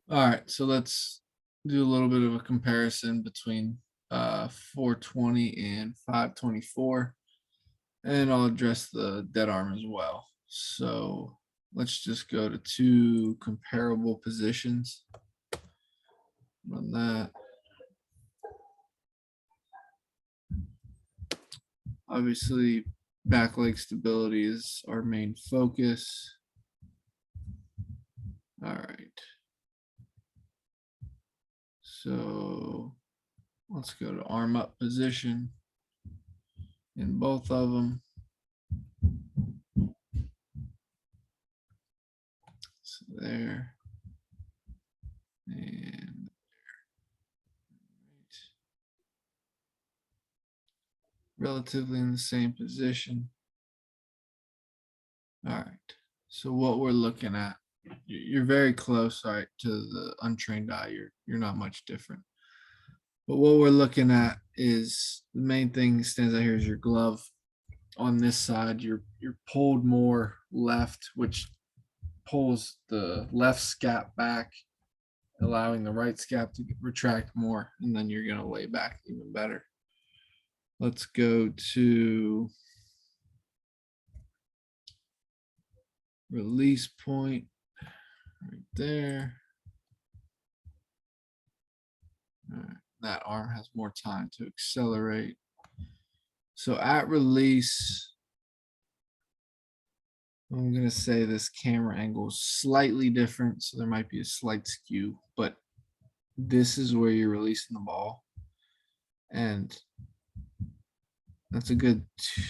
All right, so let's do a little bit of a comparison between 420 and 524, and I'll address the dead arm as well. So let's just go to two comparable positions. Run that. Obviously, back leg stability is our main focus. All right. So let's go to arm up position in both of them. So there. And relatively in the same position. All right. So what we're looking at, you're very close, all right, to the untrained eye. You're not much different. But what we're looking at is the main thing stands out here is your glove. On this side, you're pulled more left, which pulls the left scap back, allowing the right scap to retract more, and then you're gonna lay back even better. Let's go to release point right there. All right. That arm has more time to accelerate. So at release, I'm going to say this camera angle is slightly different. So there might be a slight skew, but this is where you're releasing the ball. And that's a good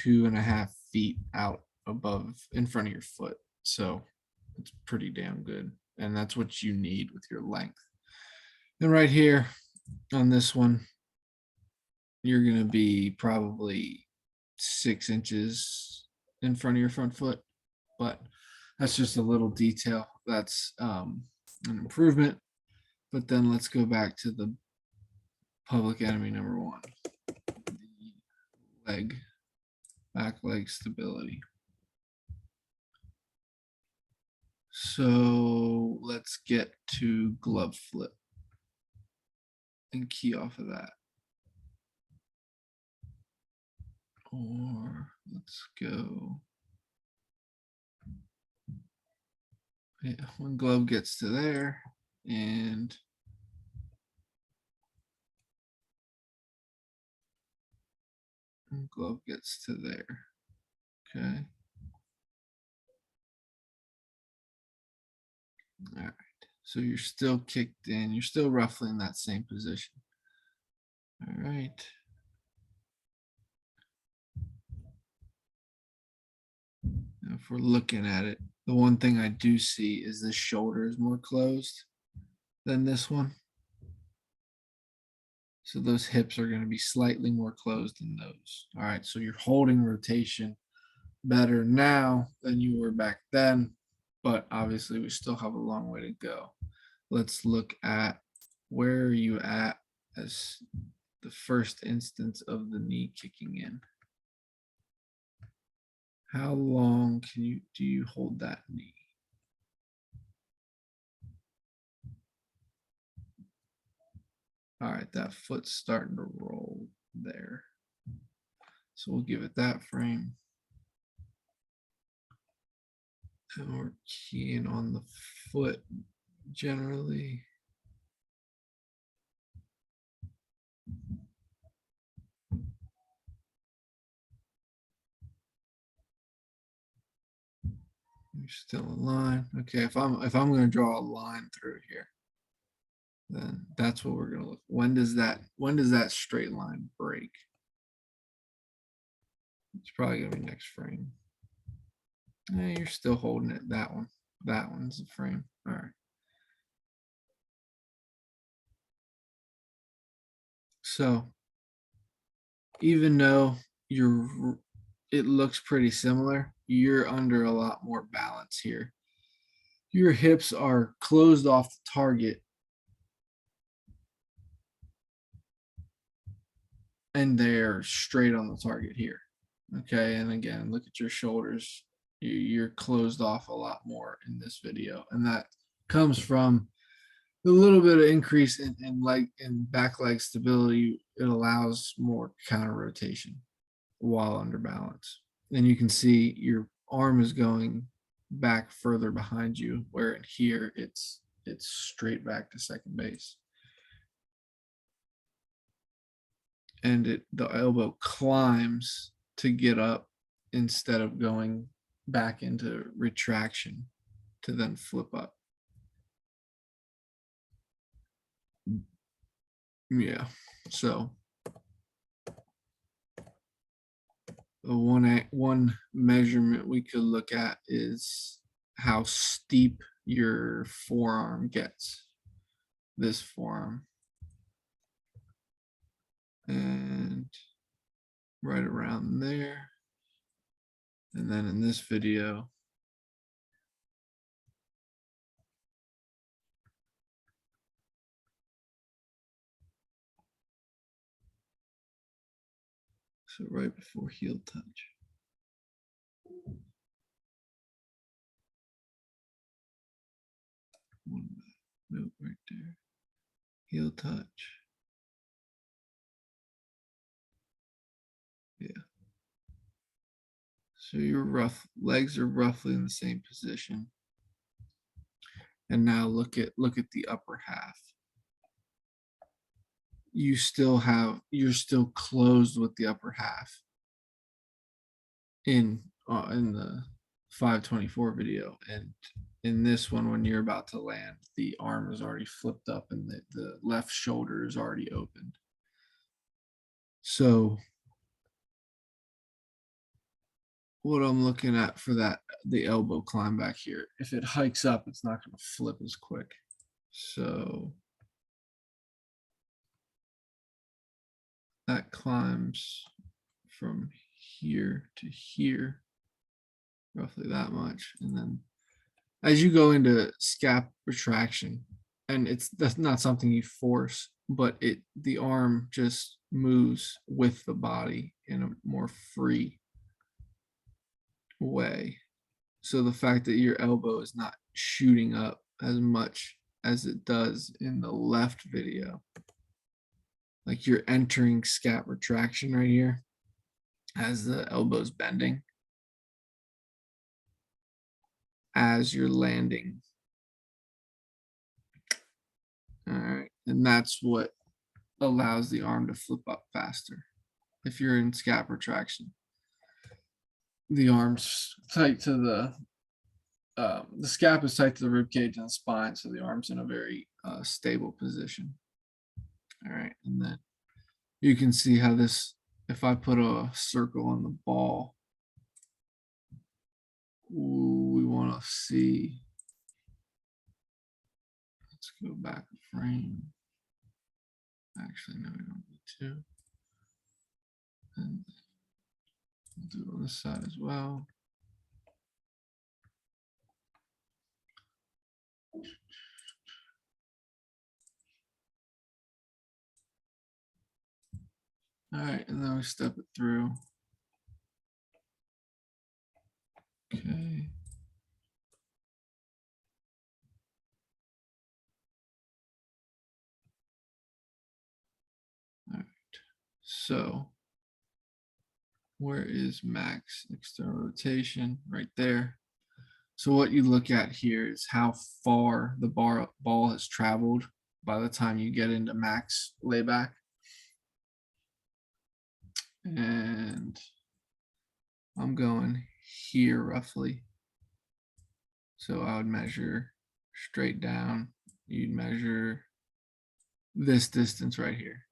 2.5 feet out above in front of your foot. So it's pretty damn good. And that's what you need with your length. And right here on this one, you're going to be probably 6 inches in front of your front foot, but that's just a little detail. That's an improvement. But then let's go back to the public enemy number one, the back leg stability. So let's get to glove flip and key off of that. Or let's go. Yeah, when glove gets to there and glove gets to there. Okay. All right. So you're still kicked in. You're still roughly in that same position. All right. Now if we're looking at it, the one thing I do see is this shoulder is more closed than this one. So those hips are going to be slightly more closed than those. All right. So you're holding rotation better now than you were back then, but obviously we still have a long way to go. Let's look at where are you at as the first instance of the knee kicking in. How long do you hold that knee? All right, that foot's starting to roll there. So we'll give it that frame. And we're keying on the foot generally. You're still in line. Okay, if I'm going to draw a line through here, then that's what we're going to look. When does that straight line break? It's probably going to be next frame. Yeah, you're still holding it. That one's the frame. All right. So even though it looks pretty similar, you're under a lot more balance here. Your hips are closed off the target and they're straight on the target here. Okay, and again, look at your shoulders. You're closed off a lot more in this video, and that comes from a little bit of increase in leg and back leg stability, it allows more counter rotation while under balance. And you can see your arm is going back further behind you, where in here it's straight back to second base. And the elbow climbs to get up instead of going back into retraction to then flip up. Yeah, so one measurement we could look at is how steep your forearm gets. This forearm, and right around there. And then in this video, so right before heel touch. One note right there. Heel touch. Yeah. So your legs are roughly in the same position. And now look at the upper half. You're still closed with the upper half in the 524 video, and in this one, when you're about to land, the arm is already flipped up and the left shoulder is already opened. So what I'm looking at for the elbow climb back here, if it hikes up, it's not going to flip as quick. So that climbs from here to here, roughly that much. And then as you go into scap retraction, and that's not something you force, but the arm just moves with the body in a more free way. So the fact that your elbow is not shooting up as much as it does in the left video, like you're entering scap retraction right here as the elbow's bending, as you're landing. All right, and that's what allows the arm to flip up faster. If you're in scap retraction, the arm's tight to the scap is tight to the rib cage and the spine, so the arm's in a very stable position. All right, and then you can see how this, if I put a circle on the ball, we want to see, let's go back a frame. Actually, no, we don't need to. And we'll do it on this side as well. All right, and then we step it through. Okay. All right. So where is max external rotation? Right there. So what you look at here is how far the ball has traveled by the time you get into max layback. And I'm going here roughly. So I would measure straight down. You'd measure this distance right here.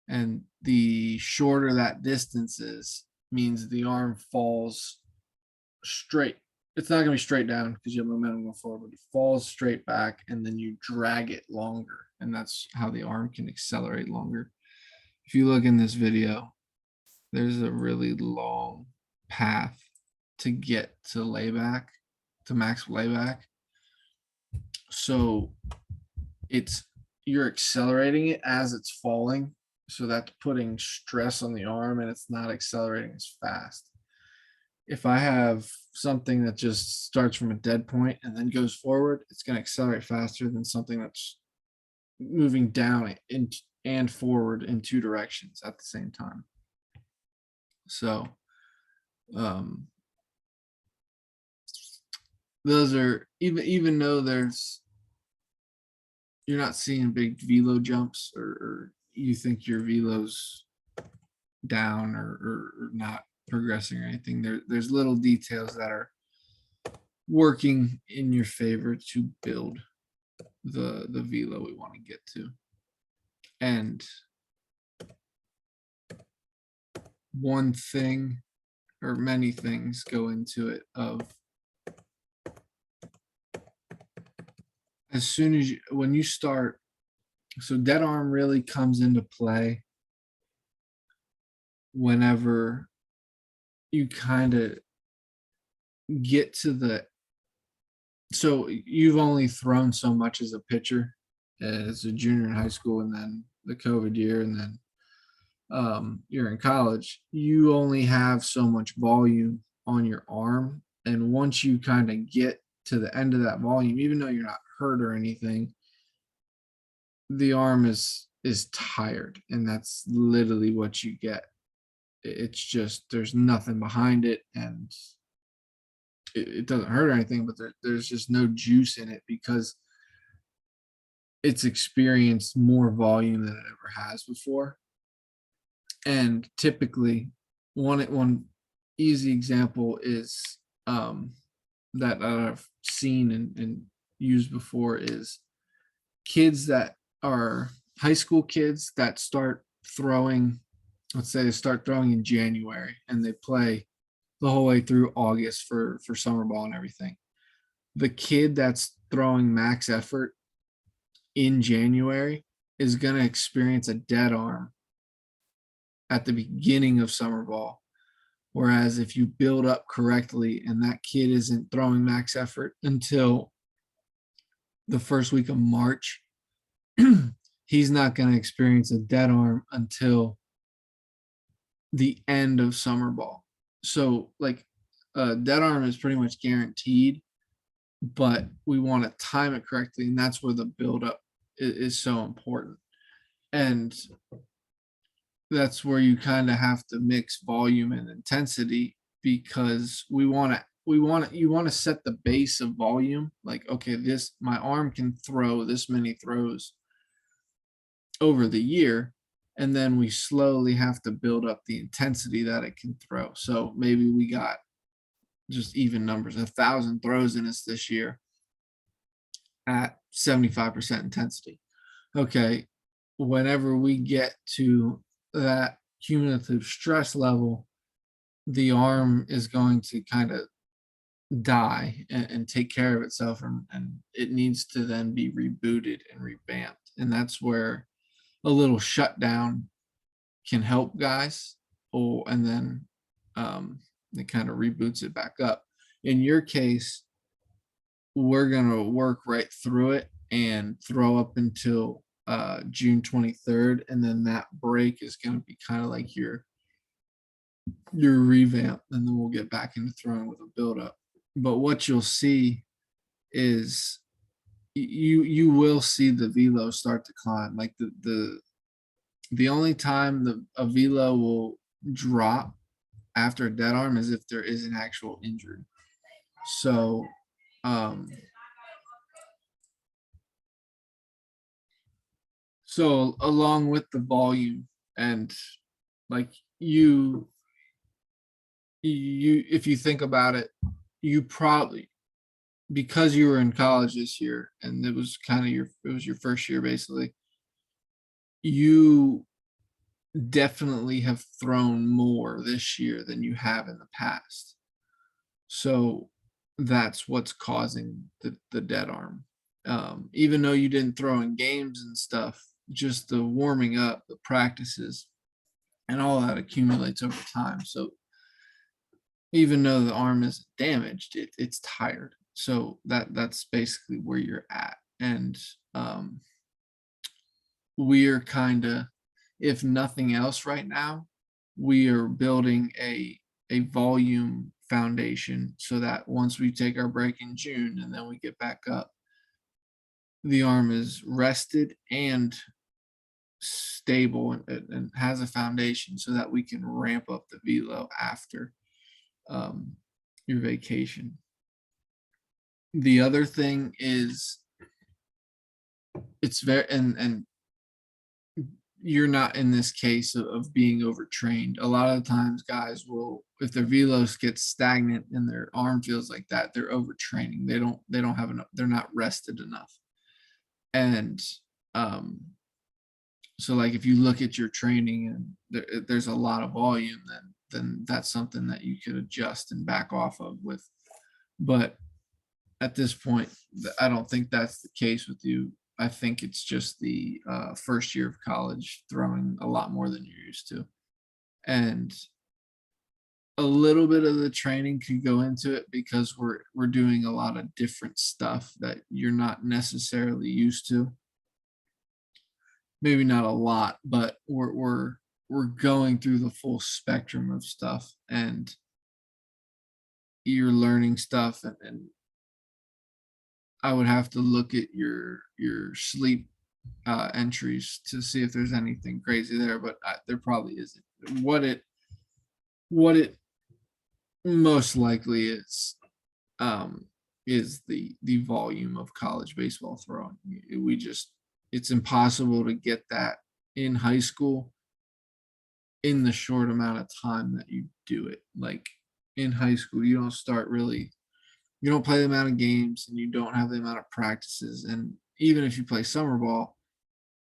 And the shorter that distance is, means the arm falls straight. It's not going to be straight down because you have momentum going forward, but it falls straight back and then you drag it longer. And that's how the arm can accelerate longer. If you look in this video, there's a really long path to get to layback, to max layback. So you're accelerating it as it's falling. So that's putting stress on the arm and it's not accelerating as fast. if I have something that just starts from a dead point and then goes forward, it's going to accelerate faster than something that's moving down and forward in two directions at the same time. So, um, those are even though you're not seeing big velo jumps, or you think your velo's down, or not progressing or anything. There's little details that are working in your favor to build the velo we want to get to. And one thing, or many things, go into it of as soon as when you start. So dead arm really comes into play whenever you kind of get to the, so you've only thrown so much as a pitcher as a junior in high school, and then the COVID year, and then you're in college. You only have so much volume on your arm, and once you kind of get to the end of that volume, even though you're not hurt or anything, the arm is tired, and that's literally what you get. It's just there's nothing behind it, and it doesn't hurt or anything, but there's just no juice in it because it's experienced more volume than it ever has before. And typically, one easy example is that I've seen and used before is kids that are high school kids that start throwing. Let's say they start throwing in January and they play the whole way through August for summer ball and everything. The kid that's throwing max effort in January is going to experience a dead arm at the beginning of summer ball. Whereas if you build up correctly and that kid isn't throwing max effort until the first week of March, he's not going to experience a dead arm until the end of summer ball. So, like, a dead arm is pretty much guaranteed, but we want to time it correctly. And that's where the buildup is so important. And that's where you kind of have to mix volume and intensity, because you want to set the base of volume. Like, okay, this, my arm can throw this many throws over the year, and then we slowly have to build up the intensity that it can throw. So maybe we got just even numbers, 1,000 throws in us this year at 75% intensity. Okay, whenever we get to that cumulative stress level, the arm is going to kind of die and take care of itself, and it needs to then be rebooted and revamped. And that's where a little shutdown can help guys. And then it kind of reboots it back up. In your case, we're going to work right through it and throw up until June 23rd, and then that break is going to be kind of like your revamp, and then we'll get back into throwing with a buildup. But what you'll see is you will see the velo start to climb. Like the only time a velo will drop after a dead arm is if there is an actual injury. So so along with the volume, and like you if you think about it, you probably, because you were in college this year and it was kind of your first year basically, you definitely have thrown more this year than you have in the past. So that's what's causing the dead arm. Even though you didn't throw in games and stuff, just the warming up, the practices, and all that accumulates over time. So even though the arm isn't damaged, it's tired. So that's basically where you're at. And we're kind of, if nothing else right now, we are building a volume foundation so that once we take our break in June and then we get back up, the arm is rested and stable and has a foundation so that we can ramp up the velo after um, your vacation. The other thing is it's very and you're not in this case of being overtrained. A lot of times guys will, if their velos get stagnant and their arm feels like that, they're overtraining. They don't have enough, they're not rested enough. And um so like if you look at your training and there's a lot of volume, then that's something that you could adjust and back off of with. But at this point, I don't think that's the case with you. I think it's just the first year of college throwing a lot more than you're used to. And a little bit of the training could go into it because we're doing a lot of different stuff that you're not necessarily used to. Maybe not a lot, but we're going through the full spectrum of stuff, and you're learning stuff, and I would have to look at your sleep entries to see if there's anything crazy there, but there probably isn't. What it most likely is the volume of college baseball throwing. We just It's impossible to get that in high school in the short amount of time that you do it. Like in high school, you don't play the amount of games and you don't have the amount of practices. And even if you play summer ball,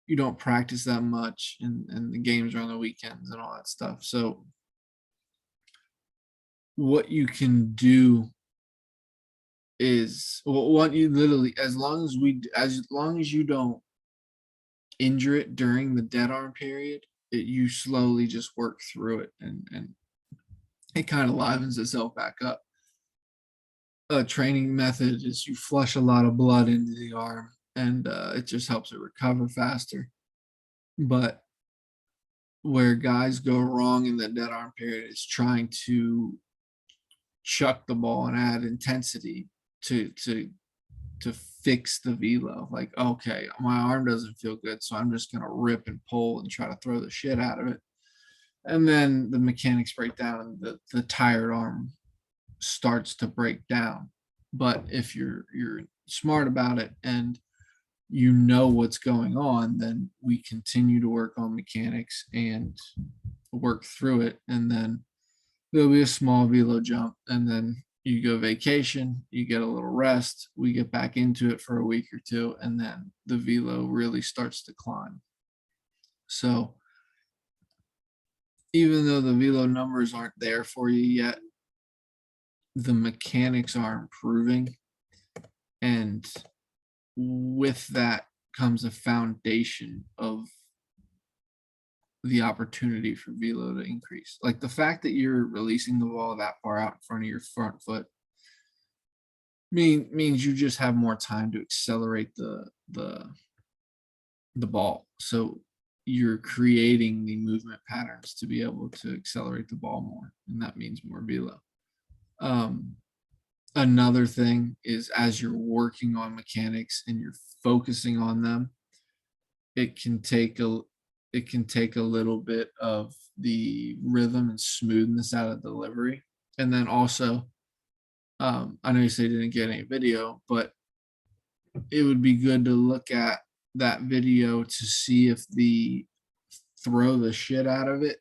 you don't practice that much and the games are on the weekends and all that stuff. So what you can do is, well, what you literally, as long as you don't injure it during the dead arm period, you slowly just work through it, and it kind of livens itself back up. A training method is you flush a lot of blood into the arm, and it just helps it recover faster. But where guys go wrong in the dead arm period is trying to chuck the ball and add intensity to fix the velo. Like, okay, my arm doesn't feel good, so I'm just gonna rip and pull and try to throw the shit out of it. And then the mechanics break down and the tired arm starts to break down. But if you're smart about it and you know what's going on, then we continue to work on mechanics and work through it. And then there'll be a small velo jump, and then you go vacation, you get a little rest, we get back into it for a week or two, and then the velo really starts to climb. So even though the velo numbers aren't there for you yet, the mechanics are improving, and with that comes a foundation of the opportunity for velo to increase. Like the fact that you're releasing the ball that far out in front of your front foot means you just have more time to accelerate the ball. So you're creating the movement patterns to be able to accelerate the ball more, and that means more velo. Another thing is, as you're working on mechanics and you're focusing on them, it can take a little bit of the rhythm and smoothness out of delivery. And then also, I know you say you didn't get any video, but it would be good to look at that video to see if the throw the shit out of it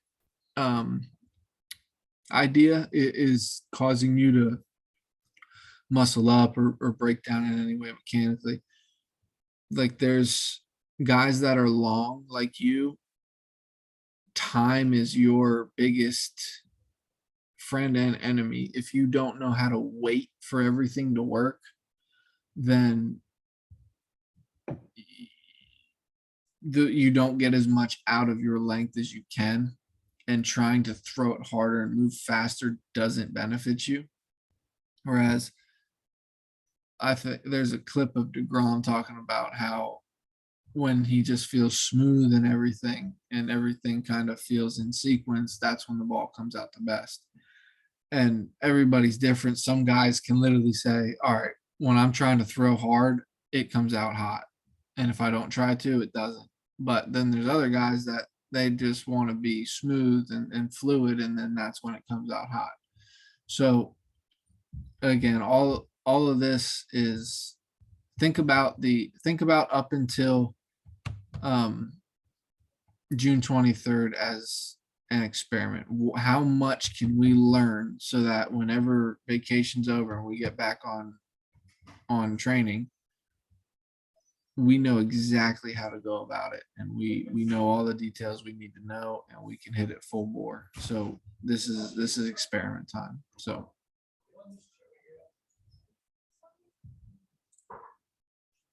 idea is causing you to muscle up or break down in any way mechanically. Like there's guys that are long like you, time is your biggest friend and enemy. If you don't know how to wait for everything to work, then you don't get as much out of your length as you can, and trying to throw it harder and move faster doesn't benefit you. Whereas I think there's a clip of DeGrom talking about how when he just feels smooth and everything kind of feels in sequence, that's when the ball comes out the best. and everybody's different. Some guys can literally say, all right, when I'm trying to throw hard, it comes out hot. And if I don't try to, it doesn't. But then there's other guys that they just want to be smooth and fluid, and then that's when it comes out hot. So again, all of this is think about up until um June 23rd as an experiment. How much can we learn so that whenever vacation's over and we get back on training, we know exactly how to go about it, and we know all the details we need to know, and we can hit it full bore. So this is experiment time. So